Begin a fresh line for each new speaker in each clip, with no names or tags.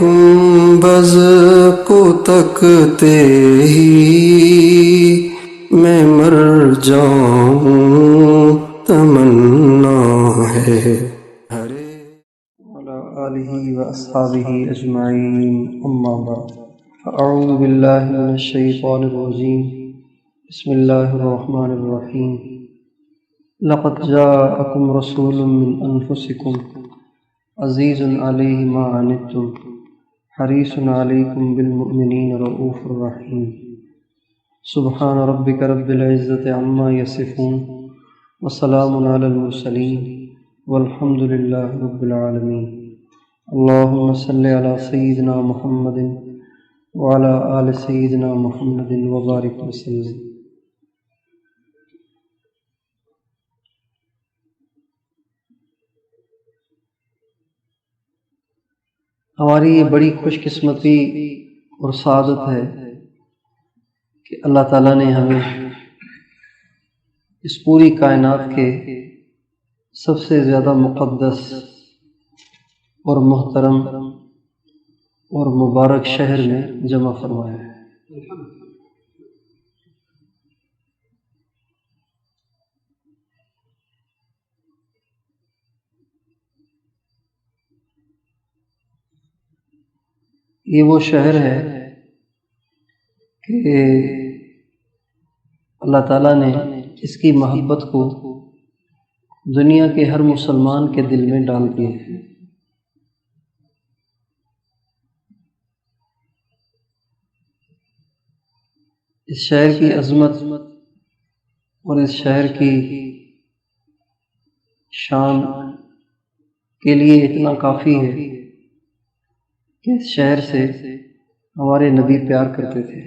گنبد کو تکتے ہی میں مر جاؤں تمنا ہے ہرے وعلی آلہ واصحابہ اجمعین اما بعد اعوذ باللہ من الشیطان الرجیم بسم اللہ الرحمن الرحیم لقد جاءکم رسول من انفسکم عزیز علیہ ما عنتم حریص علیکم بالمؤمنین رؤوف الرحیم سبحان ربک رب العزت عما یصفون وسلام علی المرسلین والحمد للہ رب العالمین اللہم صلی علی سیدنا محمد وعلی آل سیدنا محمد وبارک وسلم۔ ہماری یہ بڑی خوش قسمتی اور سعادت ہے کہ اللہ تعالیٰ نے ہمیں اس پوری کائنات کے سب سے زیادہ مقدس اور محترم اور مبارک شہر میں جمع فرمایا ہے۔ یہ وہ شہر ہے کہ اللہ تعالیٰ نے اس کی محبت کو دنیا کے ہر مسلمان کے دل میں ڈال دیا ہے۔ اس شہر کی عظمت اور اس شہر کی شان کے لیے اتنا کافی ہے کہ اس شہر سے ہمارے نبی پیار کرتے تھے۔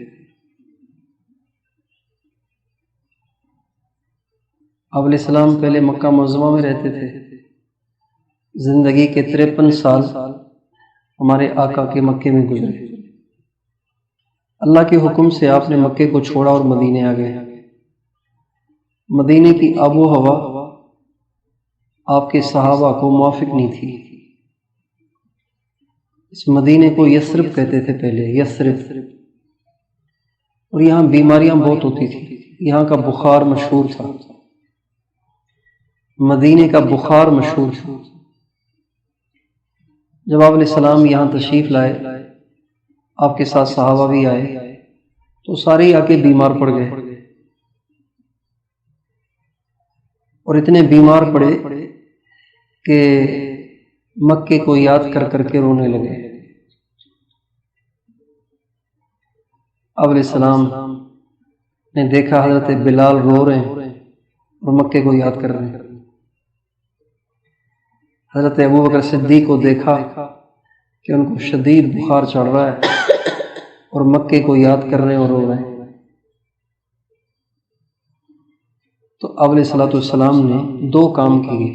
آپ علیہ السلام پہلے مکہ معظمہ میں رہتے تھے، زندگی کے 53 سال ہمارے آقا کے مکے میں گزرے۔ اللہ کے حکم سے آپ نے مکے کو چھوڑا اور مدینے آ گئے۔ مدینے کی آب و ہوا آپ کے صحابہ کو موافق نہیں تھی۔ اس مدینے کو یثرب کہتے تھے پہلے، یثرب، اور یہاں بیماریاں بہت ہوتی تھی، یہاں کا بخار مشہور تھا، مدینے کا بخار مشہور تھا۔ جب آپ علیہ السلام یہاں تشریف لائے، آپ کے ساتھ صحابہ بھی آئے، تو سارے ہی آ کے بیمار پڑ گئے، اور اتنے بیمار پڑے کہ مکے کو یاد کر کر کے رونے لگے۔ آپ علیہ السلام نے دیکھا حضرت بلال رو رہے ہیں اور مکے کو یاد کر رہے ہیں۔ حضرت ابوبکر صدیق کو دیکھا کہ ان کو شدید بخار چڑھ رہا ہے اور مکے کو یاد کر رہے ہیں اور رو رہے ہیں۔ تو آپ علیہ السلام نے 2 کام کیے۔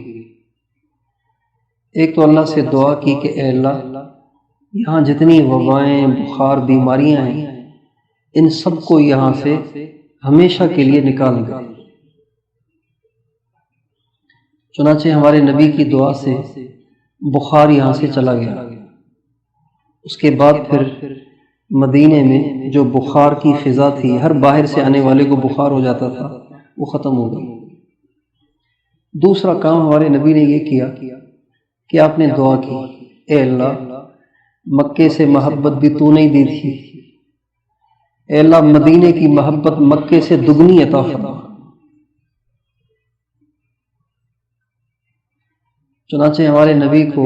ایک تو اللہ سے دعا کی کہ اے اللہ، یہاں جتنی وبائیں، بخار، بیماریاں ہیں، ان سب کو یہاں سے ہمیشہ کے لیے نکال دے۔ چنانچہ ہمارے نبی کی دعا سے بخار یہاں سے چلا گیا۔ اس کے بعد پھر مدینے میں جو بخار کی فضا تھی، ہر باہر سے آنے والے کو بخار ہو جاتا تھا، وہ ختم ہو گئی۔ دوسرا کام ہمارے نبی نے یہ کیا کہ آپ نے دعا کی، اے اللہ، مکے سے محبت بھی تو نہیں دی تھی، اے اللہ مدینے کی محبت مکے سے دگنی عطا فرما۔ چنانچہ ہمارے نبی کو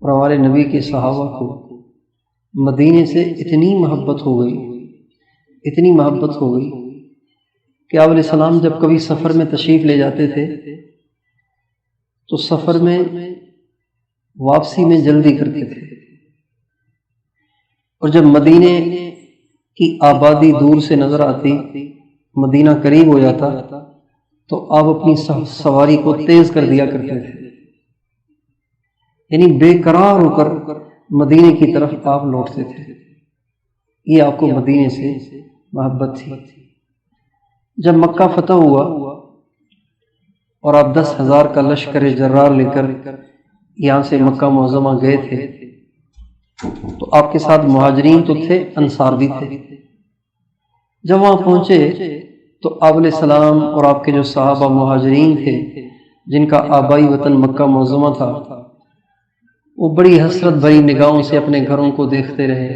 اور ہمارے نبی کے صحابہ کو مدینے سے اتنی محبت ہو گئی، اتنی محبت ہو گئی کہ آپ علیہ السلام جب کبھی سفر میں تشریف لے جاتے تھے تو سفر میں واپسی میں جلدی کرتے تھے، اور جب مدینے کی آبادی دور سے نظر آتی، مدینہ قریب ہو جاتا، تو آپ اپنی سواری کو تیز کر دیا کرتے تھے، یعنی بے قرار ہو کر مدینے کی طرف آپ لوٹتے تھے۔ یہ آپ کو مدینے سے محبت تھی۔ جب مکہ فتح ہوا اور آپ 10,000 کا لشکر جرار لے کر یہاں سے مکہ معظمہ گئے تھے، تو آپ کے ساتھ مہاجرین تو تھے، انصار بھی تھے۔ جب وہاں پہنچے تو آپ علیہ السلام اور آپ کے جو صحابہ مہاجرین تھے جن کا آبائی وطن مکہ معظمہ تھا، وہ بڑی حسرت بھری نگاہوں سے اپنے گھروں کو دیکھتے رہے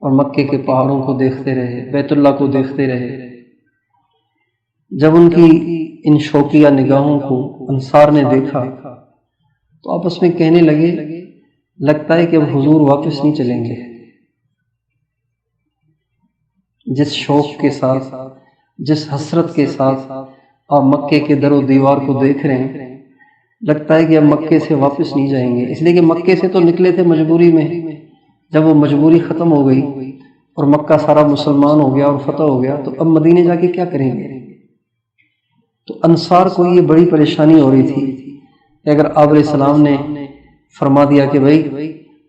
اور مکے کے پہاڑوں کو دیکھتے رہے، بیت اللہ کو دیکھتے رہے۔ جب ان کی ان شوقیہ نگاہوں کو انصار نے دیکھا تو آپس میں کہنے لگے، لگتا ہے کہ اب حضور واپس نہیں چلیں گے۔ جس شوق کے ساتھ، جس حسرت کے ساتھ آپ مکے کے در و دیوار کو دیکھ رہے ہیں، لگتا ہے کہ اب مکے سے واپس نہیں جائیں گے، اس لیے کہ مکے سے تو نکلے تھے مجبوری میں، جب وہ مجبوری ختم ہو گئی اور مکہ سارا مسلمان ہو گیا اور فتح ہو گیا تو اب مدینے جا کے کیا کریں گے؟ تو انصار کو یہ بڑی پریشانی ہو رہی تھی کہ اگر آپ علیہ السلام نے فرما دیا کہ بھائی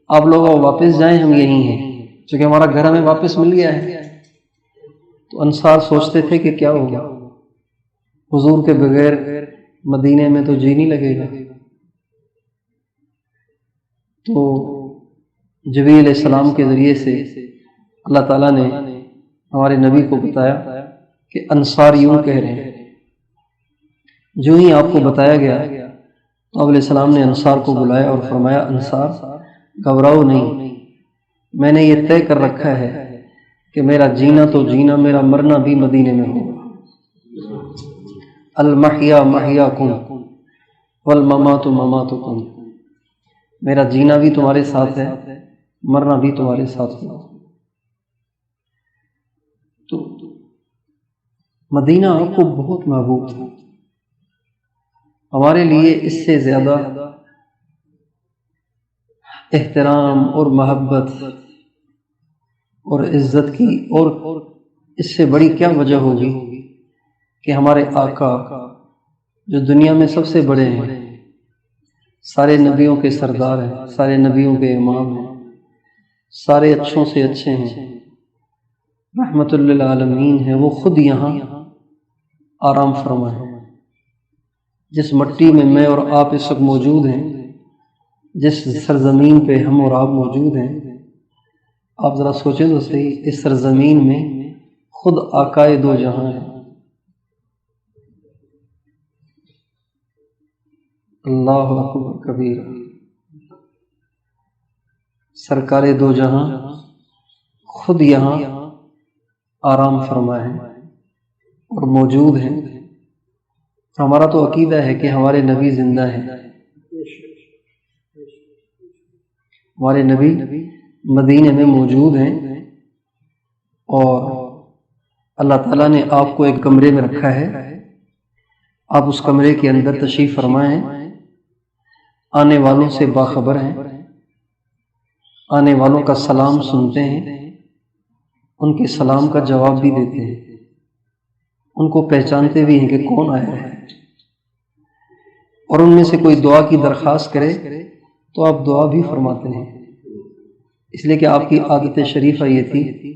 آپ لوگ واپس جائیں، ہم یہیں ہیں، چونکہ ہمارا گھر ہمیں واپس مل گیا ہے، تو انصار سوچتے تھے کہ کیا ہوگا، حضور کے بغیر مدینے میں تو جی نہیں لگے گا۔ تو جبریل علیہ السلام کے ذریعے سے اللہ تعالیٰ نے ہمارے نبی کو بتایا کہ انصار یوں کہہ رہے ہیں۔ جو ہی آپ کو بتایا گیا تو علیہ السلام نے انصار کو بلایا اور فرمایا، انصار گھبراؤ نہیں، میں نے یہ طے کر رکھا ہے کہ میرا جینا تو جینا، میرا مرنا بھی مدینے میں ہوگا۔ المحیا محیاکم والممات مماتکم، میرا جینا بھی تمہارے ساتھ ہے، مرنا بھی تمہارے ساتھ ہوگا۔ تو مدینہ آپ کو بہت محبوب تھا، ہمارے لیے اس سے زیادہ احترام اور محبت اور عزت کی اور اس سے بڑی کیا وجہ ہوگی کہ ہمارے آقا جو دنیا میں سب سے بڑے ہیں، سارے نبیوں کے سردار ہیں، سارے نبیوں کے امام ہیں، سارے اچھوں سے اچھے ہیں، رحمت للعالمین ہیں، وہ خود یہاں آرام فرما ہے۔ جس مٹی میں اور آپ اس وقت موجود ہیں، جس سرزمین پہ ہم اور آپ موجود ہیں، آپ ذرا سوچیں تو صحیح، اس سرزمین میں خود آقائے دو جہاں ہیں، اللہ اکبر کبیر، سرکار دو جہاں خود یہاں آرام فرما ہے اور موجود ہیں۔ ہمارا تو عقیدہ ہے کہ ہمارے نبی زندہ ہیں، ہمارے نبی مدینے میں موجود ہیں، اور اللہ تعالیٰ نے آپ کو ایک کمرے میں رکھا ہے، آپ اس کمرے کے اندر تشریف فرمائیں، آنے والوں سے باخبر ہیں، آنے والوں کا سلام سنتے ہیں، ان کے سلام کا جواب بھی دیتے ہیں، ان کو پہچانتے بھی ہیں کہ کون آیا ہے، اور ان میں سے کوئی دعا کی درخواست کرے تو آپ دعا بھی فرماتے ہیں، اس لیے کہ آپ کی عادت شریفہ یہ تھی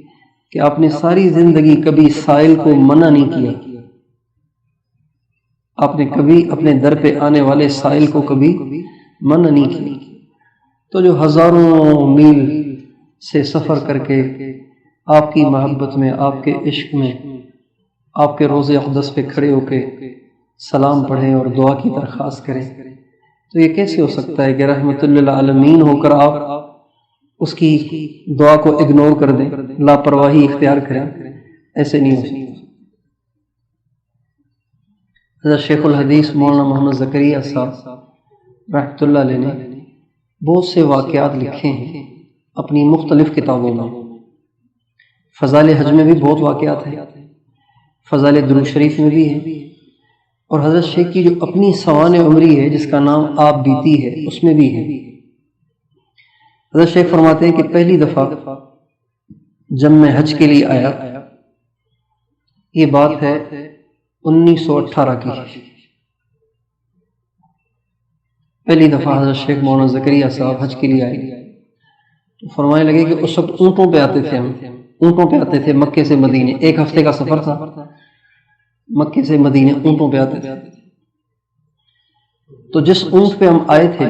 کہ آپ نے ساری زندگی کبھی سائل کو منع نہیں کیا، آپ نے کبھی اپنے در پہ آنے والے سائل کو کبھی منع نہیں کیا۔ تو جو ہزاروں میل سے سفر کر کے آپ کی محبت میں، آپ کے عشق میں، آپ کے روضے اقدس پہ کھڑے ہو کے سلام پڑھیں اور دعا کی درخواست کریں، تو یہ کیسے ہو سکتا ہے کہ رحمت للعالمین ہو کر آپ اس کی دعا کو اگنور کر دیں، لاپرواہی اختیار کریں؟ ایسے نہیں ہو سکتا۔ حضرت شیخ الحدیث مولانا محمد زکریا صاحب رحمۃ اللہ علیہ نے بہت سے واقعات لکھے ہیں اپنی مختلف کتابوں میں۔ فضائل حج میں بھی بہت واقعات ہیں، فضائل درود شریف میں بھی ہیں، اور حضرت شیخ کی جو اپنی سوانح عمری ہے جس کا نام آپ بیتی ہے، اس میں بھی ہے۔ حضرت شیخ فرماتے ہیں کہ پہلی دفعہ جب میں حج کے لیے آیا، یہ بات ہے 1918 کی، پہلی دفعہ حضرت شیخ مولانا زکریا صاحب حج کے لیے آئے تو فرمانے لگے کہ اس وقت اونٹوں پہ آتے تھے، ہم اونٹوں پہ آتے تھے مکے سے مدینے، 1 ہفتے کا سفر تھا، مکے سے مدینے اونٹوں پہ آتے تھے۔ تو جس اونٹ پہ ہم آئے تھے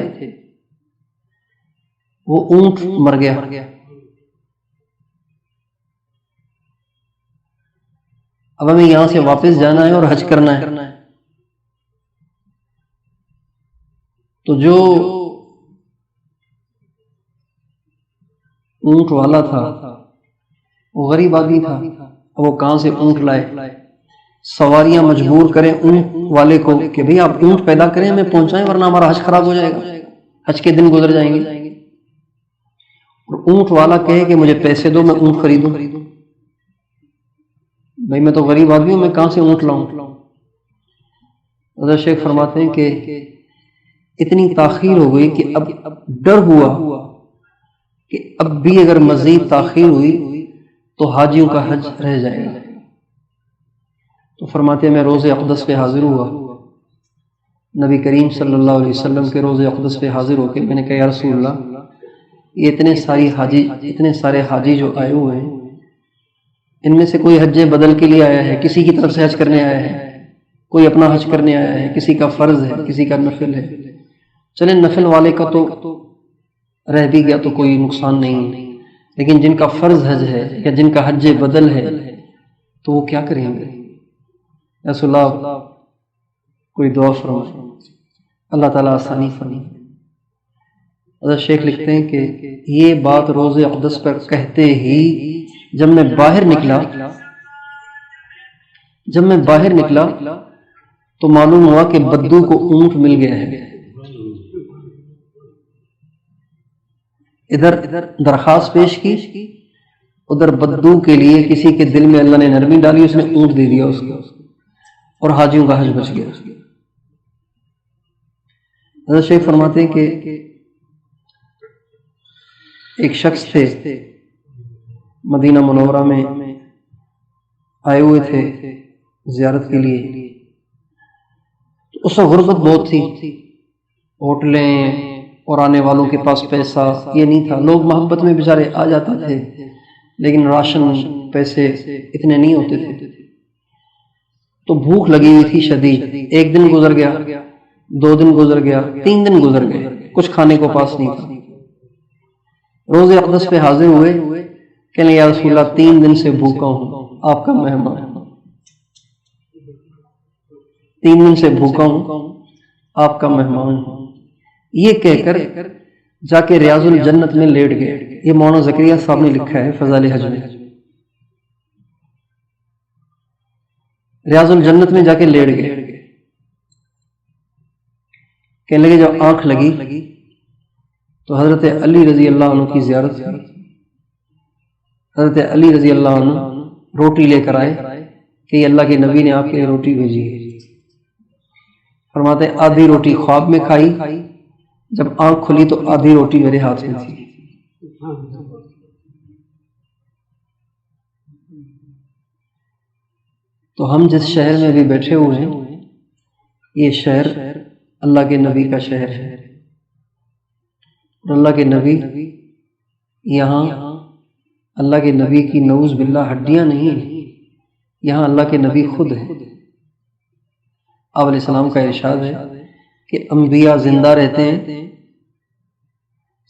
وہ اونٹ مر گیا. اب ہمیں یہاں سے واپس جانا ہے اور حج کرنا ہے. تو جو اونٹ والا تھا وہ غریب آدمی تھا. وہ کہاں سے اونٹ لائے؟ سواریاں مجبور کریں اونٹ والے کو کہ بھئی آپ اونٹ پیدا کریں ہمیں پہنچائیں ورنہ ہمارا حج خراب ہو جائے گا، حج کے دن گزر جائیں گے. اور اونٹ والا کہے کہ مجھے پیسے دو میں اونٹ خریدوں. بھئی میں تو غریب آدمی ہوں، میں کہاں سے اونٹ لاؤں؟ حضرت شیخ فرماتے ہیں کہ اتنی تاخیر ہو گئی کہ اب ڈر ہوا کہ اب بھی اگر مزید تاخیر ہوئی تو حاجیوں کا حج رہ جائے گا. تو فرماتے ہیں میں روز اقدس پہ حاضر ہوا، نبی کریم صلی اللہ علیہ وسلم کے روز اقدس پہ حاضر ہو کے میں نے کہا یا رسول اللہ، یہ اتنے سارے حاجی جو آئے ہوئے ہیں، ان میں سے کوئی حج بدل کے لیے آیا ہے، کسی کی طرف سے حج کرنے آیا ہے، کوئی اپنا حج کرنے آیا ہے، کسی کا فرض ہے، کسی کا نفل ہے. چلیں نفل والے کا تو رہ بھی گیا تو کوئی نقصان نہیں ہے، لیکن جن کا فرض حج ہے یا جن کا حج بدل ہے تو وہ کیا کریں گے؟ رسول اللہ کوئی دعا فرمائے، اللہ تعالیٰ آسانی فرمائے. حضرت شیخ لکھتے ہیں کہ یہ بات روز اقدس پر کہتے ہی جب میں باہر نکلا تو معلوم ہوا کہ بدو کو اونٹ مل گیا ہے. ادھر درخواست پیش کی، ادھر بدو کے لیے کسی کے دل میں اللہ نے نرمی ڈالی، اس نے اونٹ دے دیا اس کو، اور حاجیوں کا حج بچ گیا. حضرت شیخ فرماتے ہیں کہ ایک شخص تھے مدینہ منورہ میں آئے ہوئے تھے زیارت کے لیے. اس میں غربت بہت تھی، ہوٹلیں اور آنے والوں کے پاس پیسہ یہ نہیں تھا. لوگ محبت میں بیچارے آ جاتے تھے لیکن راشن پیسے اتنے نہیں ہوتے تھے. تو بھوک لگی ہوئی تھی شدید. ایک دن گزر گیا، 2 دن گزر گیا، 3 دن گزر گئے، کچھ کھانے کو پاس نہیں تھا. روز اقدس پہ حاضر ہوئے، کہنے یا رسول اللہ 3 دن سے بھوکا ہوں، آپ کا مہمان. 3 دن سے بھوکا ہوں، آپ کا مہمان ہوں. یہ کہہ کر جا کے ریاض الجنت میں لیٹ گئے. یہ مولانا زکریا صاحب نے لکھا ہے فضائل حج میں. ریاض الجنت میں جا کے لیٹ گئے. کہنے لگے جب آنکھ لگی تو حضرت علی رضی اللہ عنہ کی زیارت کی. حضرت علی رضی اللہ عنہ روٹی لے کر آئے کہ یہ اللہ کے نبی نے آپ کے لیے روٹی بھیجی ہے. فرماتے ہیں آدھی روٹی خواب میں کھائی، جب آنکھ کھلی تو آدھی روٹی میرے ہاتھ میں تھی. تو ہم جس شہر میں بھی بیٹھے ہوئے ہیں یہ شہر اللہ کے نبی کا شہر ہے. اور اللہ کے نبی یہاں اللہ کے نبی کی نعوذ باللہ ہڈیاں نہیں ہیں، یہاں اللہ کے نبی خود ہیں. آپ علیہ السلام کا ارشاد ہے کہ انبیاء زندہ رہتے ہیں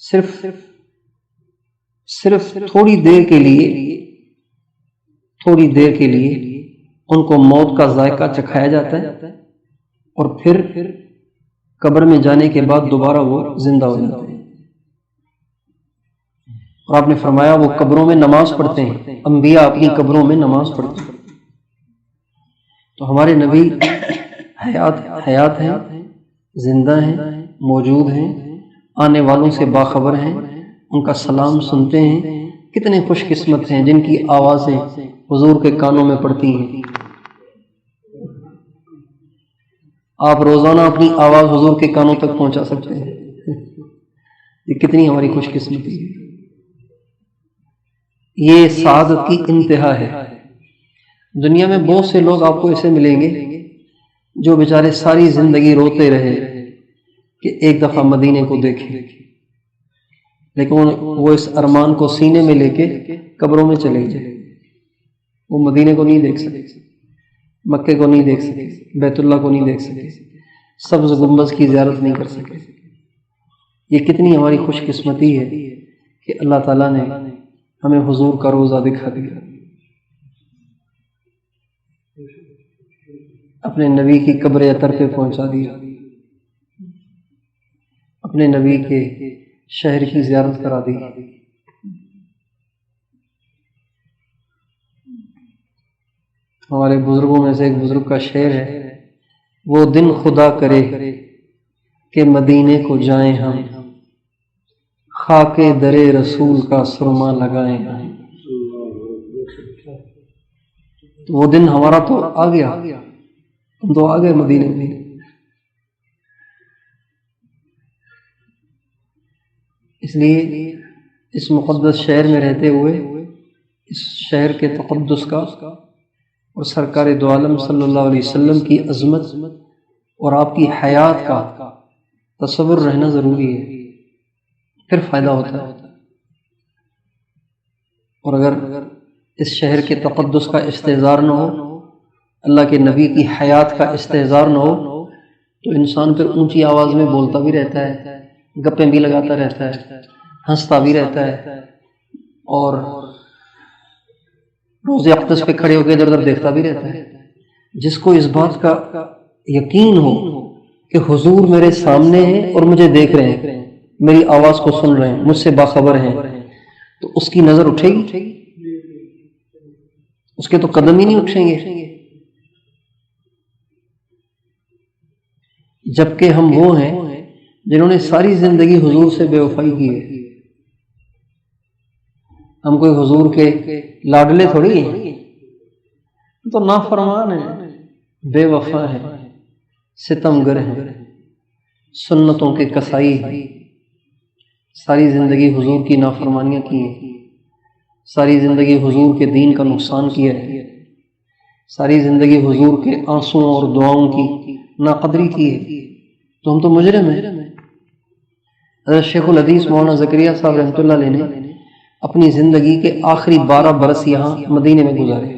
صرف تھوڑی دیر کے لیے ان کو موت کا ذائقہ چکھایا جاتا ہے اور پھر قبر میں جانے کے بعد دوبارہ وہ زندہ ہو جاتے ہیں. اور آپ نے فرمایا وہ قبروں میں نماز پڑھتے ہیں، انبیاء اپنی قبروں میں نماز پڑھتے ہیں. تو ہمارے نبی حیات ہیں، زندہ ہیں، موجود ہیں، آنے والوں سے باخبر ہیں، ان کا سلام سنتے ہیں. کتنے خوش قسمت ہیں جن کی آوازیں حضور کے کانوں میں پڑتی ہیں. آپ روزانہ اپنی آواز حضور کے کانوں تک پہنچا سکتے ہیں. یہ کتنی ہماری خوش قسمتی ہے. یہ سعادت کی انتہا ہے. دنیا میں بہت سے لوگ آپ کو ایسے ملیں گے جو بیچارے ساری زندگی روتے رہے کہ ایک دفعہ مدینے کو دیکھیں، لیکن وہ اس ارمان کو سینے میں لے کے قبروں میں چلے گئے. وہ مدینے کو نہیں دیکھ سکے، مکے کو نہیں دیکھ سکے، بیت اللہ کو نہیں دیکھ سکے، سبز گنبد کی زیارت نہیں کر سکے. یہ کتنی ہماری خوش قسمتی ہے کہ اللہ تعالیٰ نے ہمیں حضور کا روزہ دکھا دیا، اپنے نبی کی قبر اطہر پہ پہنچا دیا، اپنے نبی کے شہر کی زیارت کرا دی۔ ہمارے بزرگوں میں سے ایک بزرگ کا شعر ہے، وہ دن خدا کرے کہ مدینے کو جائیں ہم، خاک در رسول کا سرما لگائیں ہم۔ تو وہ دن ہمارا تو آ گیا، ہم تو آ گئے مدینے میں۔ اس لیے اس مقدس شہر میں رہتے ہوئے اس شہر کے تقدس کا اور سرکار دو عالم صلی اللہ علیہ وسلم کی عظمت اور آپ کی حیات کا تصور رہنا ضروری ہے، پھر فائدہ ہوتا ہے۔ اور اگر اس شہر کے تقدس کا استحضار نہ ہو، اللہ کے نبی کی حیات کا استحضار نہ ہو، تو انسان پھر اونچی آواز میں بولتا بھی رہتا ہے، گپیں بھی لگاتا رہتا ہے، ہنستا بھی رہتا ہے، اور روز اقدس پہ کھڑے ہو کے ادھر ادھر دیکھتا بھی رہتا ہے۔ جس کو اس بات کا یقین ہو کہ حضور میرے سامنے ہیں اور مجھے دیکھ رہے ہیں، میری آواز کو سن رہے ہیں، مجھ سے باخبر ہیں، تو اس کی نظر اٹھے گی، اس کے تو قدم ہی نہیں اٹھیں گے۔ جبکہ ہم وہ ہیں جنہوں نے ساری زندگی حضور سے بے وفائی کی ہے۔ ہم کوئی حضور کے لاڈلے تھوڑی ہیں، تو نافرمان ہیں، بے وفا ہیں، ستم گر ہیں، سنتوں کے کسائی ہیں، ساری زندگی حضور کی نافرمانیاں کی ہیں، ساری زندگی حضور کے دین کا نقصان کیا ہے، ساری زندگی حضور کے آنسوں اور دعاؤں کی ناقدری کی ہے، تو ہم تو مجرم ہیں۔ حضرت شیخ الحدیث مولانا زکریا صاحب رحمۃ اللہ علیہ نے اپنی زندگی کے آخری 12 برس یہاں مدینے میں گزارے،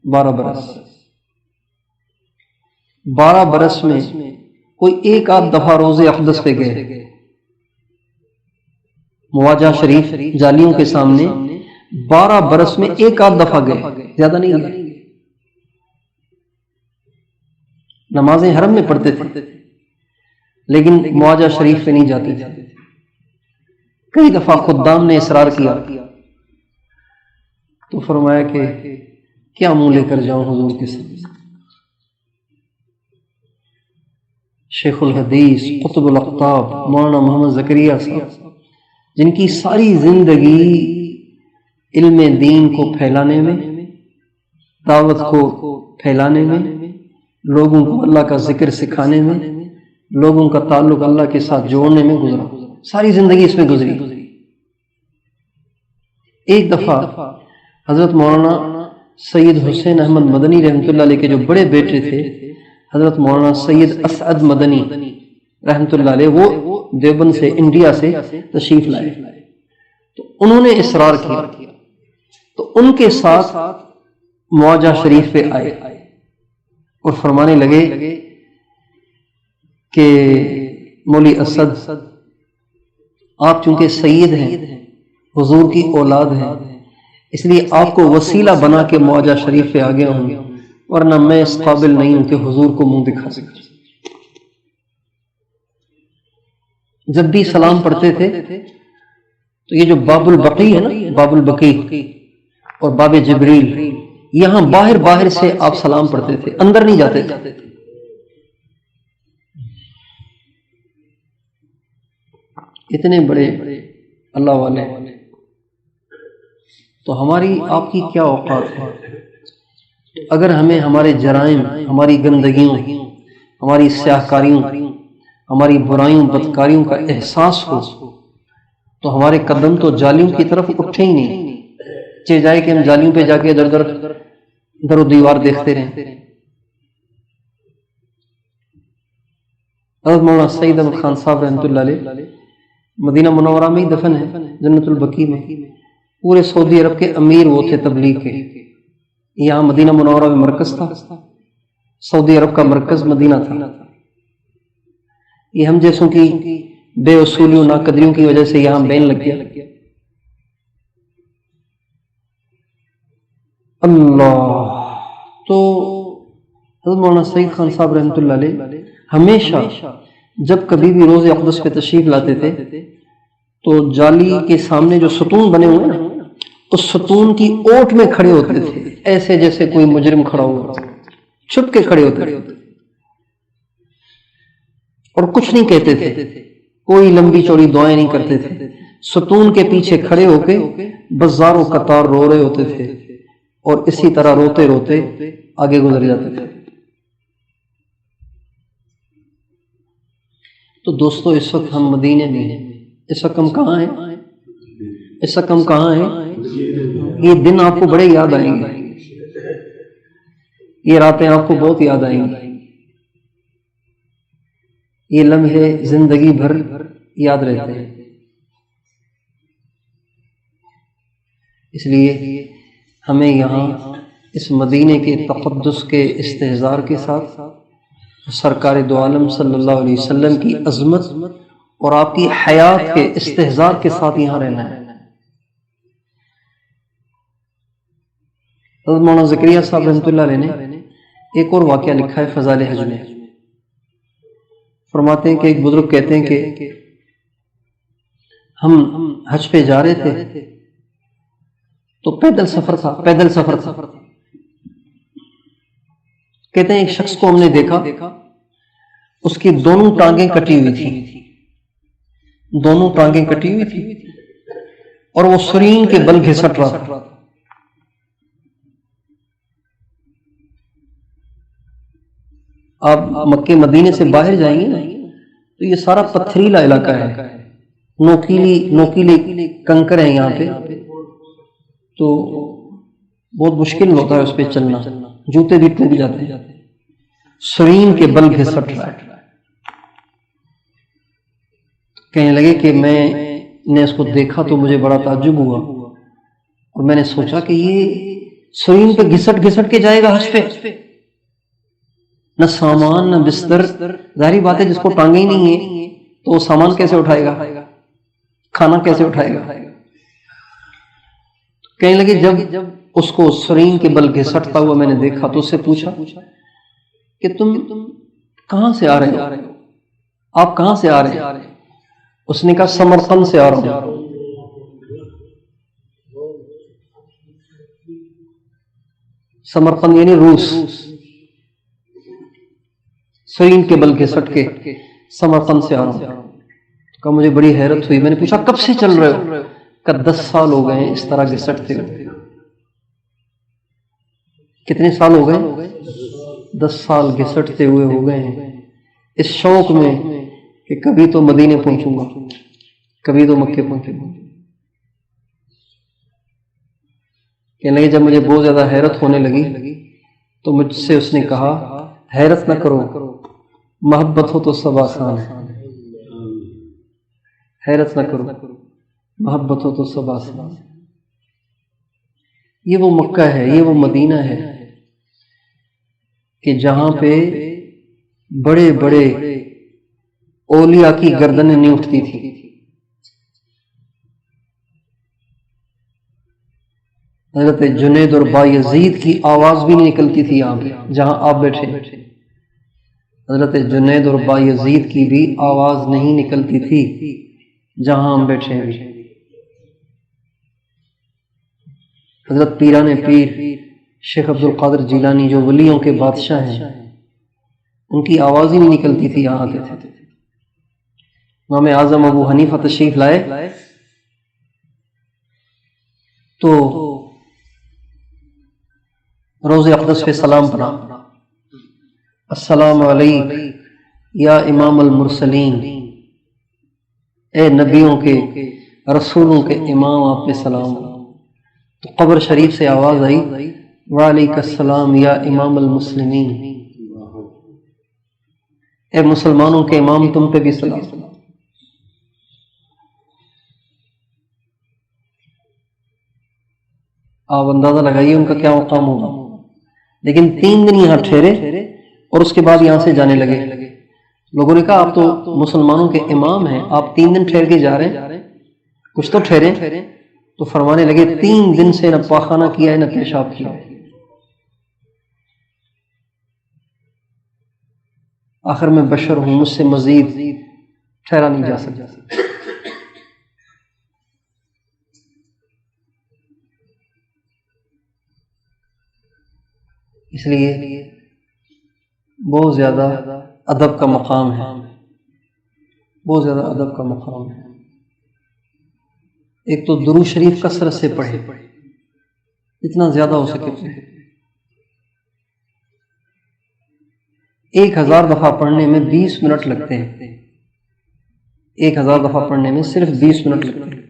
12 برس۔ 12 برس میں کوئی ایک آدھ دفعہ روز اقدس پہ گئے، مواجہ شریف جالیوں کے سامنے 12 برس میں ایک آدھ دفعہ گئے، زیادہ نہیں گئے۔ نمازیں حرم میں پڑھتے تھے لیکن مواجہ شریف پہ نہیں جاتے تھے۔ کئی دفعہ خدام نے اصرار کیا تو فرمایا کہ کیا منہ لے کر جاؤں حضور کے سامنے۔ شیخ الحدیث قطب الاقطاب مولانا محمد زکریا صاحب، جن کی ساری زندگی علم دین کو پھیلانے میں، دعوت کو پھیلانے میں، لوگوں کو اللہ کا ذکر سکھانے میں، لوگوں کا تعلق اللہ کے ساتھ جوڑنے میں گزرا، ساری زندگی اس میں گزری۔ ایک دفعہ حضرت مولانا سید حسین احمد مدنی رحمۃ اللہ علیہ کے جو بڑے بیٹے تھے حضرت مولانا سید اسعد مدنی رحمۃ اللہ علیہ، وہ دیوبند سے، انڈیا سے تشریف لائے، تو انہوں نے اصرار کیا تو ان کے ساتھ مواجہ شریف پہ آئے اور فرمانے لگے کہ مولی اسد، آپ چونکہ سید ہیں، حضور کی اولاد ہیں، اس لیے آپ کو وسیلہ بنا کے مواجہ شریف پہ آ گیا ہوں، ورنہ میں اس قابل نہیں ہوں کہ حضور کو منہ دکھا سکوں۔ جب بھی سلام پڑھتے تھے تو یہ جو باب البقی ہے نا، باب البقی اور باب جبریل، یہاں باہر سے آپ سلام پڑھتے تھے، اندر نہیں جاتے تھے۔ اتنے بڑے اللہ والے، تو ہماری آپ کی کیا اوقات ہے؟ اگر ہمیں ہمارے جرائم، ہماری گندگیوں، ہماری سیاہکاریوں، ہماری برائیوں، بدکاریوں کا احساس ہو تو ہمارے قدم تو جالیوں کی طرف اٹھے ہی نہیں، چاہے جائے کہ ہم جالیوں پہ جا کے در و دیوار دیکھتے رہیں۔ حضرت مولانا سعید احمد خان صاحب رحمۃ اللہ علیہ مدینہ منورہ میں ہی دفن ہے، جنت البقیع میں۔ پورے سعودی عرب کے امیر وہ تھے تبلیغ کے، یہاں مدینہ منورہ میں مرکز تھا، سعودی عرب کا مرکز مدینہ تھا۔ یہ ہم جیسوں کی بے اصولیوں ناقدریوں کی وجہ سے یہاں بین لگ گیا۔ اللہ، تو حضرت مولانا سعید خان صاحب رحمۃ اللہ علیہ ہمیشہ جب کبھی بھی روز اقدس پہ تشریف لاتے تھے تو جالی کے سامنے جو ستون بنے ہوئے نا، اس ستون کی اوٹ میں کھڑے ہوتے تھے، ایسے جیسے کوئی مجرم کھڑا ہوا، چھپ کے کھڑے ہوتے تھے اور کچھ نہیں کہتے تھے، کوئی لمبی چوڑی دعائیں نہیں کرتے تھے، ستون کے پیچھے کھڑے ہو کے بزار و قطار رو رہے ہوتے تھے اور اسی طرح روتے روتے آگے گزر جاتے تھے۔ تو دوستو اس وقت ہم مدینے میں ہیں، اس وقت ہم کہاں ہیں؟ اس وقت ہم کہاں ہیں؟ یہ دن آپ کو بڑے یاد آئیں گے، یہ راتیں آپ کو بہت یاد آئیں گی، یہ لمحے زندگی بھر یاد رہتے ہیں۔ اس لیے ہمیں یہاں اس مدینے کے تقدس کے استحضار کے ساتھ سرکار دو عالم صلی اللہ علیہ وسلم کی عظمت اور آپ کی حیات کے استحضار کے ساتھ یہاں رہنا ہے۔ حضرت مولانا زکریا صاحب رحمۃ اللہ علیہ نے ایک اور واقعہ لکھا ہے فضائل حج میں۔ فرماتے ہیں کہ ایک بزرگ کہتے ہیں کہ ہم حج پہ جا رہے تھے تو پیدل سفر تھا، کہتے ہیں ایک شخص کو ہم نے دیکھا، اس کی دونوں ٹانگیں کٹی ہوئی تھی اور وہ سرین کے بل گھسٹ رہا تھا۔ آپ مکے مدینے سے باہر جائیں گے نا تو یہ سارا پتھریلا علاقہ ہے، نوکیلے کنکر ہیں یہاں پہ، تو بہت مشکل ہوتا ہے اس پہ چلنا، جوتے بھی ٹوٹ جاتے ہیں، سرین کے بل گھسٹ رہا ہے۔ کہنے لگے کہ میں نے اس کو دیکھا تو مجھے بڑا تعجب ہوا اور میں نے سوچا کہ یہ سرین پہ گھسٹ کے جائے گا حج پہ، نہ سامان نہ بستر، ظاہری بات ہے جس کو ٹانگیں ہی نہیں ہیں تو وہ سامان کیسے اٹھائے گا، کھانا کیسے اٹھائے گا۔ کہنے لگے جب اس کو سرین کے بل گھسٹتا ہوا میں نے دیکھا تو اس سے پوچھا کہ تم کہاں سے آ رہے ہو، آپ کہاں سے آ رہے ہیں؟ اس نے کہا سمرقند سے آ رہا ہوں۔ سمرقند یعنی روس، سرین کے بل گھسٹ کے سمرقند سے آ رہا ہوں۔ کہا مجھے بڑی حیرت ہوئی، میں نے پوچھا کب سے چل رہے ہو؟ کہا 10 سال ہو گئے ہیں اس طرح گھسٹتے ہوئے۔ کتنے سال ہو گئے؟ 10 سال گھسٹتے ہوئے ہو گئے ہیں، اس شوق میں کہ کبھی تو مدینے پہنچوں گا، کبھی تو مکے پہنچوں گا۔ کہنے لگے جب مجھے بہت زیادہ حیرت ہونے لگی تو مجھ سے اس نے کہا حیرت نہ کرو، محبت ہو تو سب آسان ہے، حیرت نہ کرو، محبت ہو تو سب آسان ہے۔ یہ وہ مکہ ہے، یہ وہ مدینہ ہے کہ جہاں پہ بڑے بڑے اولیاء کی گردنیں نہیں اٹھتی تھی۔ حضرت جنید اور بایزید کی آواز بھی نہیں نکلتی تھی یہاں پہ جہاں آپ بیٹھے، حضرت جنید اور بایزید کی بھی آواز نہیں نکلتی تھی جہاں ہم بیٹھے ہیں۔ حضرت پیران پیر شیخ عبد القادر جیلانی جو ولیوں کے بادشاہ ہیں، ان کی آواز ہی نہیں نکلتی تھی یہاں آتے تھے۔ امام اعظم ابو حنیفہ تشریف لائے تو روز اقدس پہ سلام پڑھا، السلام علیک یا امام المرسلین، اے نبیوں کے رسولوں کے امام، آپ پہ سلام۔ تو قبر شریف سے آواز آئی وعلیک السلام یا امام المسلمین، اے مسلمانوں کے امام تم پہ بھی سلام۔ آپ اندازہ لگائیے ان کا کیا مقام ہوگا۔ لیکن 3 دن یہاں ٹھہرے اور اس کے بعد یہاں سے جانے لگے۔ لوگوں نے کہا آپ تو مسلمانوں کے امام ہیں، آپ 3 دن ٹھہر کے جا رہے ہیں، کچھ تو ٹھہرے۔ تو فرمانے لگے 3 دن سے نہ پاخانہ کیا ہے نہ پیشاب کیا ہے، آخر میں بشر ہوں، مجھ سے مزید ٹھہرا نہیں جا سکتا۔ اس لیے بہت زیادہ ادب کا مقام ہے، بہت زیادہ ادب کا مقام ہے۔ ایک تو درود شریف کثرت سے پڑھے، اتنا زیادہ ہو سکے پڑھے۔ 1000 دفعہ پڑھنے میں 20 منٹ لگتے ہیں، 1000 دفعہ پڑھنے میں صرف 20 منٹ لگتے ہیں۔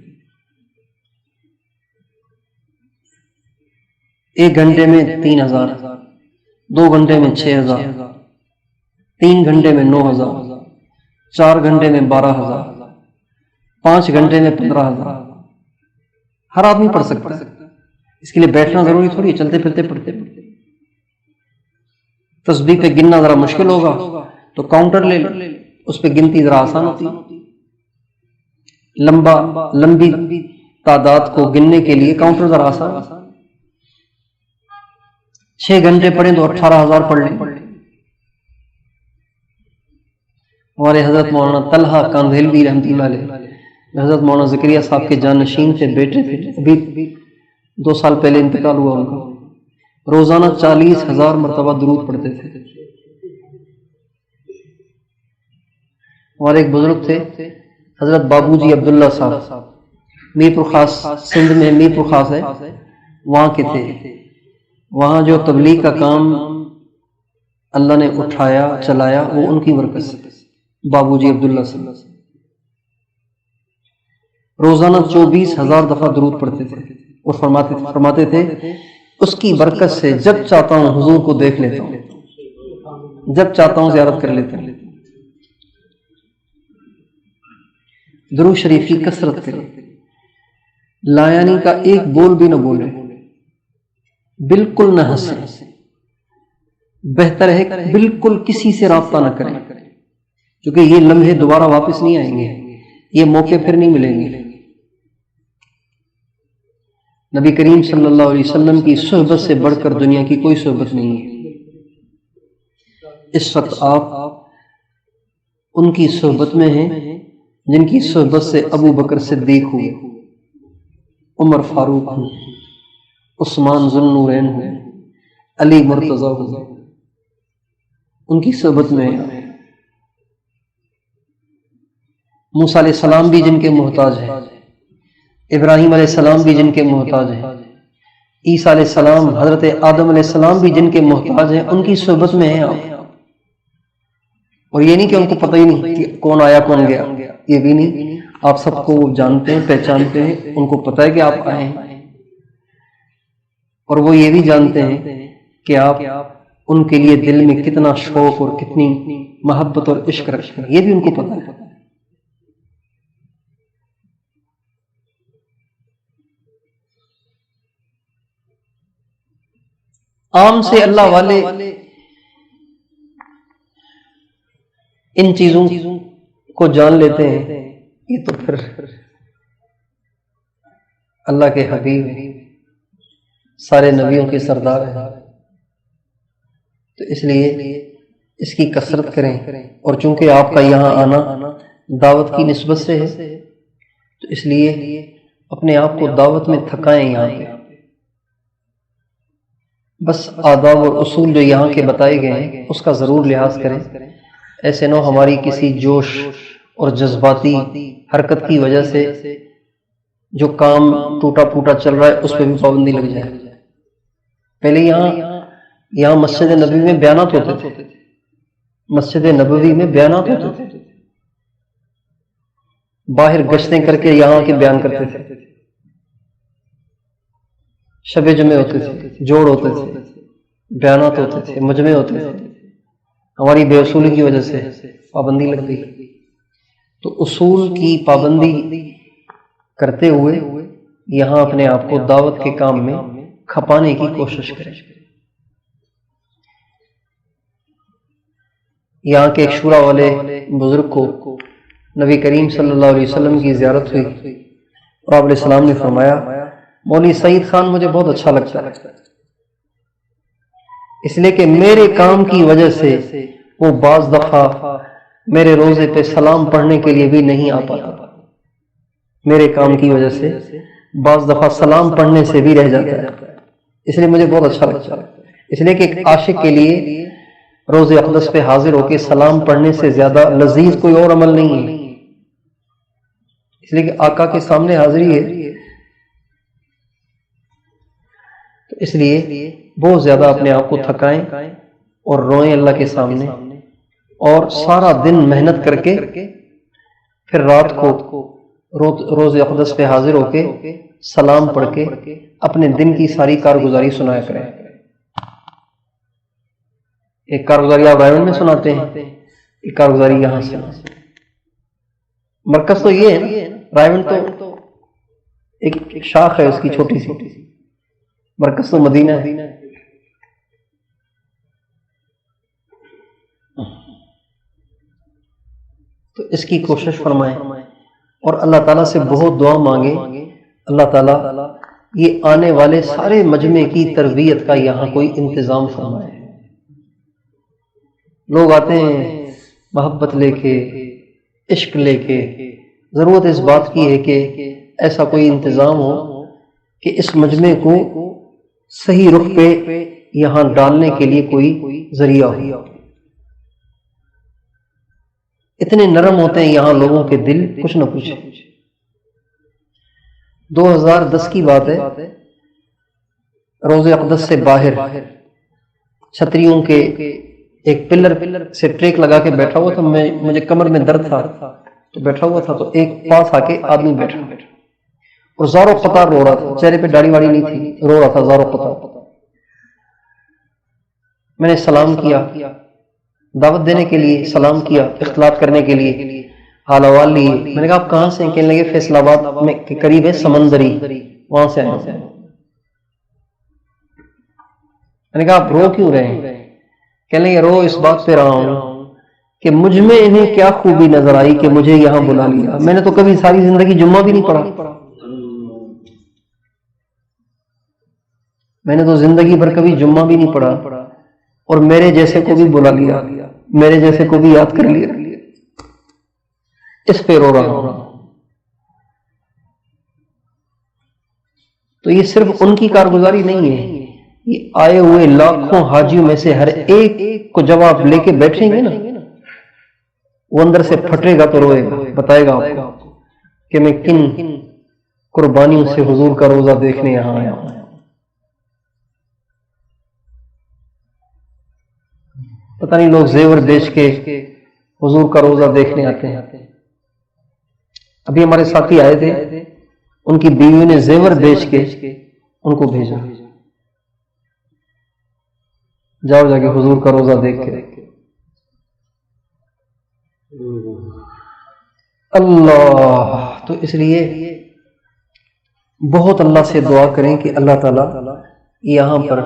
1 گھنٹے میں 3000، 2 گھنٹے میں 6000، 3 گھنٹے میں 9000، 4 گھنٹے میں 12000، 5 گھنٹے میں 15000۔ ہر آدمی پڑھ سکتا ہے، اس کے لیے بیٹھنا ضروری تھوڑی ہے، چلتے پھرتے پڑھتے پڑھتے۔ تسبیح پہ گننا ذرا مشکل ہوگا تو کاؤنٹر لے لو، اس پہ گنتی ذرا آسان ہوتی ہے۔ لمبی تعداد کو گننے کے لیے کاؤنٹر ذرا آسان۔ 6 گھنٹے پڑھیں تو 18000 پڑھ لیں۔ ہمارے حضرت مولانا طلحہ کاندھیلوی رحمۃ اللہ علیہ، حضرت مولانا زکریا صاحب کے جانشین تھے، بیٹے تھے، ابھی 2 سال پہلے انتقال ہوا ان کا۔ روزانہ 40000 مرتبہ درود پڑھتے تھے۔ ہمارے ایک بزرگ تھے حضرت بابو جی عبداللہ صاحب، میر پور خاص، سندھ میں میر پور خاص ہے، وہاں کے تھے۔ وہاں جو تبلیغ کا کام اللہ نے اٹھایا چلایا وہ ان کی برکت سے، بابو جی عبداللہ صاحب روزانہ 24000 دفعہ درود پڑھتے تھے، اور فرماتے تھے اس کی برکت سے جب چاہتا ہوں حضور کو دیکھ لیتا ہوں، جب چاہتا ہوں زیارت کر لیتا ہوں۔ درود شریف کی کثرت کریں، لایانی کا ایک بول بھی نہ بولیں، بالکل نہ ہنسیں، بہتر ہے بالکل کسی سے رابطہ نہ کریں، کیونکہ یہ لمحے دوبارہ واپس نہیں آئیں گے، یہ موقع پھر نہیں ملیں گے۔ نبی کریم صلی اللہ علیہ وسلم کی صحبت سے بڑھ کر دنیا کی کوئی صحبت نہیں ہے۔ اس وقت آپ ان کی صحبت میں ہیں جن کی صحبت سے ابو بکر صدیق ہوئے، عمر فاروق ہوں، عثمان ذو النورین ہوں، علی مرتضیٰ ہوں، ان کی صحبت میں ہیں۔ موسیٰ علیہ السلام بھی جن کے محتاج ہیں، ابراہیم علیہ السلام بھی جن کے محتاج ہیں، عیسیٰ علیہ السلام، حضرت آدم علیہ السلام بھی جن کے محتاج ہیں، ان کی صحبت میں ہیں آپ۔ اور یہ نہیں کہ ان کو پتہ ہی نہیں کہ کون آیا کون گیا، یہ بھی نہیں، آپ سب کو وہ جانتے ہیں، پہچانتے ہیں، ان کو پتہ ہے کہ آپ آئے ہیں، اور وہ یہ بھی جانتے ہیں کہ آپ ان کے لیے دل میں کتنا شوق اور کتنی محبت اور عشق رکھتے ہیں، یہ بھی ان کو پتہ ہے۔ عام سے اللہ والے ان چیزوں کو جان لیتے ہیں، یہ تو پھر اللہ کے حبیب سارے نبیوں کے سردار ہیں، تو اس لیے اس کی کثرت کریں، اور چونکہ آپ کا یہاں آنا دعوت کی نسبت سے ہے تو اس لیے اپنے آپ کو دعوت میں تھکائیں، یہاں پہ بس آداب اور اصول جو یہاں کے بتائے گئے ہیں اس کا ضرور لحاظ کریں، ایسے نہ ہماری کسی جوش اور جذباتی حرکت کی وجہ سے جو کام ٹوٹا پھوٹا چل رہا ہے اس پہ بھی پابندی لگ جائے۔ پہلے یہاں مسجد نبوی میں بیانات ہوتے تھے، مسجد نبوی میں بیانات ہوتے تھے، باہر گشتیں کر کے یہاں کے بیان کرتے تھے، شب جمعے ہوتے تھے، جوڑ ہوتے تھے، بیانات ہوتے تھے، مجمع ہوتے تھے۔ ہماری بے اصولی کی وجہ سے پابندی لگ گئی، تو اصول کی پابندی کرتے ہوئے یہاں اپنے آپ کو دعوت کے کام میں کھپانے کی کوشش کریں۔ یہاں کے ایک شورا والے بزرگ کو نبی کریم صلی اللہ علیہ وسلم کی زیارت ہوئی اور آپ علیہ السلام نے فرمایا مولوی سعید خان مجھے بہت اچھا لگتا ہے، اس لیے کہ میرے کام کی وجہ سے وہ بعض دفعہ میرے روزے پہ سلام پڑھنے کے لیے بھی نہیں آ پاتا، میرے کام کی وجہ سے بعض دفعہ سلام پڑھنے سے بھی رہ جاتا ہے، اس لیے مجھے بہت اچھا لگتا ہے۔ اس لیے کہ ایک عاشق کے لیے روز اقدس پہ حاضر ہو کے سلام پڑھنے سے زیادہ لذیذ کوئی اور عمل نہیں ہے، اس لیے کہ آقا کے سامنے حاضری ہے، تو اس لیے بہت زیادہ اپنے آپ کو تھکائیں اور روئیں اللہ کے سامنے، اور سارا دن محنت کر کے پھر رات کو روز اقدس پہ حاضر ہو کے سلام پڑھ کے اپنے دن کی ساری کارگزاری سنایا کریں۔ ایک کارگزاری آپ رائے میں سناتے ہیں، ایک کارگزاری یہاں سے۔ مرکز تو یہ ہے، رائے تو ایک شاخ ہے اس کی چھوٹی سی، مرکز تو مدینہ ہے۔ تو اس کی کوشش فرمائیں اور اللہ تعالیٰ سے بہت دعا مانگیں، اللہ تعالیٰ یہ آنے والے سارے مجمع کی تربیت کا یہاں کوئی انتظام فرمائے۔ لوگ آتے ہیں محبت لے کے، عشق لے کے، ضرورت اس بات کی ہے کہ ایسا کوئی انتظام ہو کہ اس مجمع کو صحیح رخ پہ یہاں ڈالنے کے لیے کوئی ذریعہ ہو۔ اتنے نرم ہوتے ہیں یہاں لوگوں کے دل، کچھ نہ کچھ۔ 2010 کی بات ہے، روز اقدس سے باہر چھتریوں کے ایک پلر سے ٹریک لگا کے بیٹھا ہوا تھا، مجھے کمر میں درد تھا تو بیٹھا ہوا تھا، تو ایک پاس آ کے آدمی بیٹھا اور زارو قطار رو رہا تھا، چہرے پہ داڑھی واڑی نہیں تھی، رو رہا تھا زارو قطار۔ میں نے سلام کیا، دعوت دینے کے لیے سلام کیا، اختلاط کرنے کے لیے حال احوال لیے۔ میں نے کہا آپ کہاں سے ہیں؟ کہنے لگے فیصل آباد میں کے قریب ہے سمندری، وہاں سے آئے ہیں۔ میں نے کہا آپ رو کیوں رہے ہیں؟ کہنے لگے رو اس بات پہ رہا ہوں کہ مجھ میں انہیں کیا خوبی نظر آئی کہ مجھے یہاں بلا لیا۔ میں نے تو کبھی ساری زندگی جمعہ بھی نہیں پڑھا، میں نے تو زندگی بھر کبھی جمعہ بھی نہیں پڑھا، اور میرے جیسے کو بھی بلا لیا، میرے جیسے کو بھی یاد کر لیا، اس پہ رو رہا ہوں۔ تو یہ صرف ان کی کارگزاری نہیں ہے، یہ آئے ہوئے لاکھوں حاجیوں میں سے ہر ایک کو جب آپ لے کے بیٹھیں گے نا، وہ اندر سے پھٹے گا تو روئے گا، بتائے گا آپ کو کہ میں کن قربانیوں سے حضور کا روزہ دیکھنے یہاں آیا ہوں۔ پتہ نہیں لوگ زیور بیچ کے حضور کا روزہ دیکھنے آتے ہیں۔ ابھی ہمارے ساتھی آئے تھے، ان کی بیوی نے زیور بیچ کے ان کو بھیجا، جاؤ جا کے حضور کا روزہ دیکھ کے۔ اللہ، تو اس لیے بہت اللہ سے دعا کریں کہ اللہ تعالیٰ یہاں پر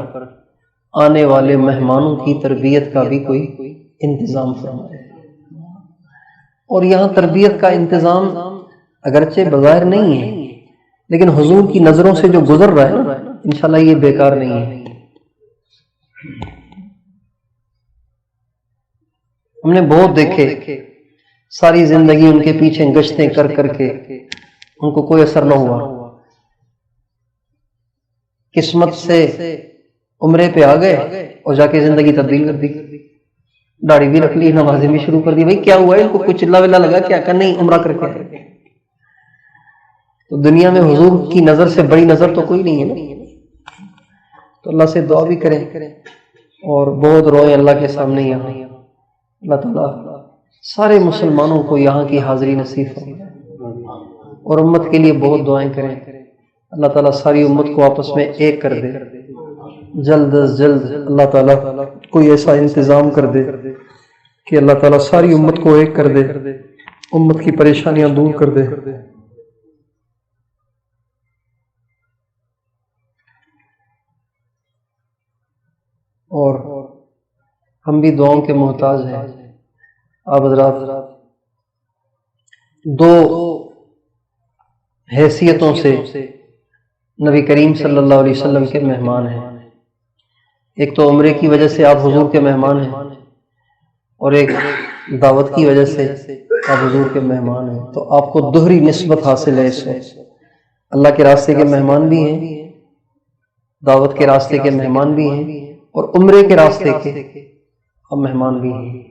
آنے والے مہمانوں کی تربیت کا بھی کوئی انتظام فرمائے۔ اور یہاں تربیت کا انتظام اگرچہ بظاہر نہیں ہے، لیکن حضور کی نظروں سے جو گزر رہا ہے نا، انشاءاللہ یہ بیکار نہیں ہے۔ ہم نے بہت دیکھے، ساری زندگی ان کے پیچھے گشتیں کر کر کے ان کو کوئی اثر نہ ہوا، قسمت سے عمرے پہ آ گئے اور جا کے زندگی تبدیل کر دی، داڑھی بھی رکھ لی، نمازیں بھی شروع کر دی۔ بھائی کیا ہوا ہے؟ ان کو کچھ چلا ولا لگا کیا کہ نہیں عمرہ کر کے؟ تو دنیا میں حضور کی نظر سے بڑی نظر تو کوئی نہیں ہے نا۔ تو اللہ سے دعا بھی کریں اور بہت روئیں اللہ کے سامنے یہاں۔ اللہ تعالیٰ سارے مسلمانوں کو یہاں کی حاضری نصیب فرمائے اور امت کے لیے بہت دعائیں کریں۔ اللہ تعالیٰ ساری امت کو آپس میں ایک کر دے، جلد از جلد اللہ تعالیٰ کوئی ایسا انتظام کر دے کہ اللہ تعالیٰ ساری امت کو ایک کر دے، امت کی پریشانیاں دور کر دے۔ اور ہم بھی دعاؤں کے محتاج ہیں، آپ حضرات دو حیثیتوں سے نبی کریم صلی اللہ علیہ وسلم کے مہمان ہیں. ایک تو عمرے کی وجہ سے آپ حضور کے مہمان ہیں، اور ایک دعوت کی وجہ سے آپ حضور کے مہمان ہیں. تو آپ کو دوہری نسبت حاصل ہے اس وقت. اللہ کے راستے کے مہمان بھی ہیں، دعوت کے راستے کے مہمان بھی ہیں، اور عمرے کے راستے کے ہم مہمان بھی ہیں.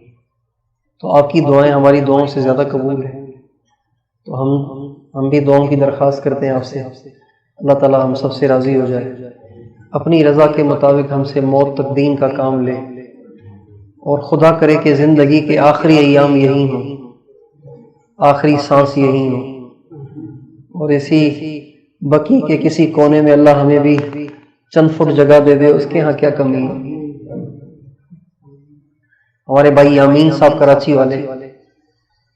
تو آپ کی دعائیں ہماری دعاؤں سے زیادہ قبول ہیں. تو ہم بھی دعاؤں کی درخواست کرتے ہیں آپ سے. اللہ تعالی ہم سب سے راضی ہو جائے، اپنی رضا کے مطابق ہم سے موت تک دین کا کام لے، اور خدا کرے کہ زندگی کے آخری ایام یہی ہوں، آخری سانس یہی ہوں، اور اسی بقی کے کسی کونے میں اللہ ہمیں بھی چند فٹ جگہ دے دے. اس کے ہاں کیا کمی ہے. ہمارے بھائی یامین صاحب کراچی والے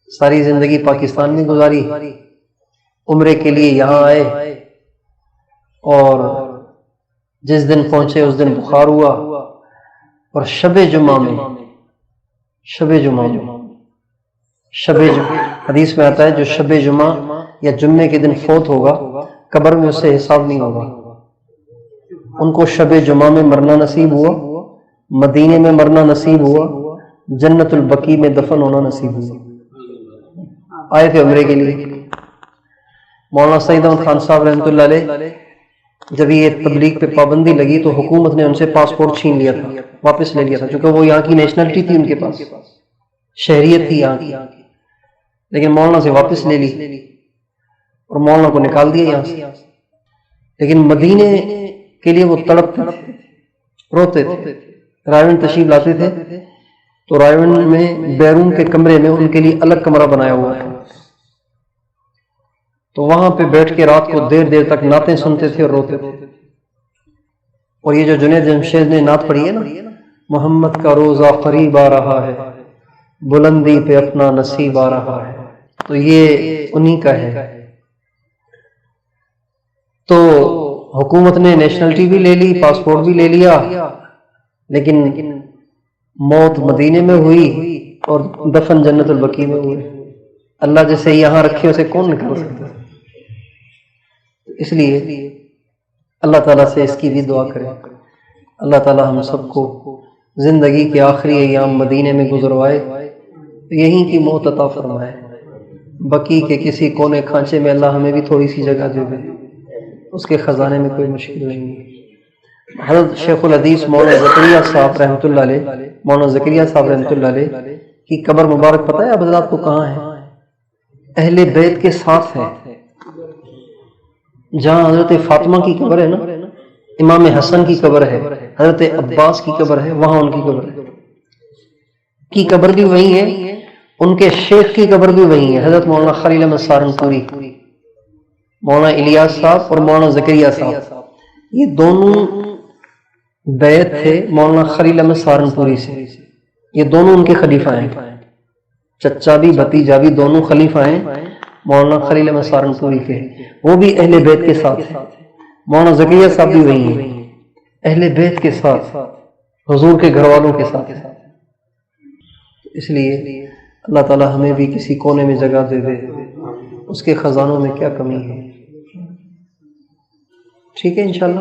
ساری زندگی پاکستان میں گزاری، عمرے کے لیے یہاں آئے، اور جس دن پہنچے اس دن بخار ہوا، اور شب جمعہ حدیث میں آتا ہے جو شب جمعہ یا جمعے کے دن فوت ہوگا قبر میں اس سے حساب نہیں ہوگا. ان کو شب جمعہ میں مرنا نصیب ہوا، مدینے میں مرنا نصیب ہوا، جنت البقیع میں دفن ہونا نصیب ہوا. آئے تھے عمرے کے لیے. مولانا سعید احمد خان صاحب رحمۃ اللہ علیہ جب یہ تبلیغ پہ پابندی لگی تو حکومت نے ان سے پاسپورٹ چھین لیا تھا، واپس لے لیا تھا، چونکہ وہ یہاں کی نیشنلٹی تھی، ان کے پاس شہریت تھی یہاں کی، لیکن مولانا سے واپس لے لی اور مولانا کو نکال دیا یہاں سے. لیکن مدینے کے لیے وہ تڑپتے تھے، روتے تھے. رائے تشریف لاتے تھے تو رائے میں بیرون کے کمرے میں ان کے لیے الگ کمرہ بنایا ہوا ہے، تو وہاں پہ بیٹھ کے رات کو دیر دیر تک نعتیں سنتے تھے اور روتے تھے. اور یہ جو جنید جمشید نے نعت پڑھی ہے نا، محمد کا روزہ قریب آ رہا ہے، بلندی پہ اپنا نصیب آ رہا ہے، تو یہ انہی کا ہے. تو حکومت نے نیشنلٹی بھی لے لی، پاسپورٹ بھی لے لیا، لیکن موت مدینے میں ہوئی اور دفن جنت البقیع میں ہوئے. اللہ جیسے یہاں رکھے اسے کون نکال سکتا ہے. اس لیے اللہ تعالیٰ سے اس کی بھی دعا کریں. اللہ تعالیٰ ہم سب کو زندگی کے آخری ایام مدینے میں گزروائے، یہیں کی موت عطا فرمائے. بقیع کے کسی کونے کھانچے میں اللہ ہمیں بھی تھوڑی سی جگہ دے دے، اس کے خزانے میں کوئی مشکل نہیں ہے. حضرت شیخ الحدیث مولانا زکریا صاحب رحمۃ اللہ علیہ، مولانا زکریا صاحب رحمۃ اللہ علیہ کی قبر مبارک پتہ ہے آپ حضرات کو کہاں ہے؟ اہل بیت کے ساتھ ہے. جہاں حضرت فاطمہ کی قبر ہے نا، امام حسن کی قبر ہے، حضرت عباس کی قبر ہے، وہاں ان کی قبر ہے. کی قبر بھی وہی ہے، ان کے شیخ کی قبر بھی وہی ہے، حضرت مولانا خلیل احمد سہارنپوری، مولانا الیاس صاحب اور مولانا زکریا صاحب. یہ دونوں بیعت تھے مولانا خلیل احمد سہارنپوری سے. یہ دونوں ان کے خلیفہ ہیں، چچا بھی بھتیجا بھی دونوں خلیفہ ہیں مولانا خلیل احمد سہارنپوری کے. وہ بھی اہل بیت کے ساتھ ہیں. مولانا زکریا صاحب بھی وہی ہیں، اہل بیت کے ساتھ، حضور کے گھر والوں کے ساتھ. اس لیے اللہ تعالی ہمیں بھی کسی کونے میں جگہ دے دے، اس کے خزانوں میں کیا کمی ہے. ٹھیک ہے انشاءاللہ.